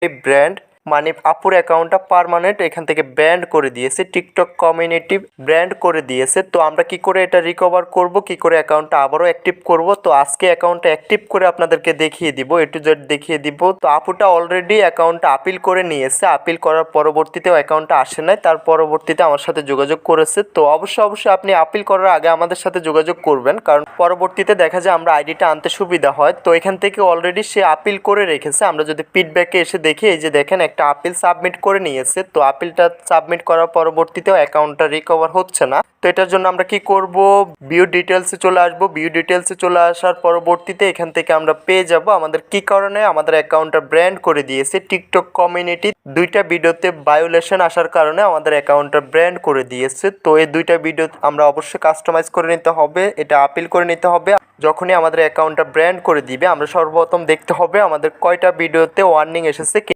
এই ব্র্যান্ড মানে আপুর অ্যাকাউন্টটা পার্মানেন্ট এখান থেকে ব্যান্ড করে দিয়েছে, টিকটক কমিউনিটি ব্র্যান্ড করে দিয়েছে। তো আমরা কি করে এটা রিকভার করব, কি করে অ্যাকাউন্টটা আবারও অ্যাক্টিভ করব, তো আজকে অ্যাকাউন্টটা অ্যাক্টিভ করে আপনাদেরকে দেখিয়ে দিব, এ টু জেড দেখিয়ে দিব। তো আপুটা অলরেডি অ্যাকাউন্টটা আপিল করে নিয়েছে, আপিল করার পরবর্তীতেও অ্যাকাউন্টটা আসে নাই, তার পরবর্তীতে আমার সাথে যোগাযোগ করেছে। তো অবশ্যই আপনি আপিল করার আগে আমাদের সাথে যোগাযোগ করবেন, কারণ পরবর্তীতে দেখা যায় আমরা আইডিটা আনতে সুবিধা হয়। তো এখান থেকে অলরেডি সে আপিল করে রেখেছে। আমরা যদি ফিডব্যাকে এসে দেখি, এই যে দেখেন একটা আপিল সাবমিট করে নিয়েছে। তো আপিলটা সাবমিট করার পরবর্তীতেও অ্যাকাউন্টটা রিকভার হচ্ছে না। তো এটার জন্য আমরা কি করব, ভিউ ডিটেলসে চলে আসবো। ভিউ ডিটেলসে চলে আসার পরবর্তীতে এখান থেকে আমরা পেয়ে যাব আমাদের কি কারণে আমাদের অ্যাকাউন্টটা ব্র্যান্ড করে দিয়েছে। টিকটক কমিউনিটি দুইটা ভিডিওতে ভায়োলেশন আসার কারণে আমাদের অ্যাকাউন্টটা ব্র্যান্ড করে দিয়েছে। তো এই দুইটা ভিডিও আমরা অবশ্যই কাস্টমাইজ করে নিতে হবে, এটা আপিল করে নিতে হবে। যখনই আমাদের অ্যাকাউন্টটা ব্র্যান্ড করে দিবে, আমরা সর্বপ্রথম দেখতে হবে আমাদের কয়টা ভিডিওতে ওয়ার্নিং এসেছে।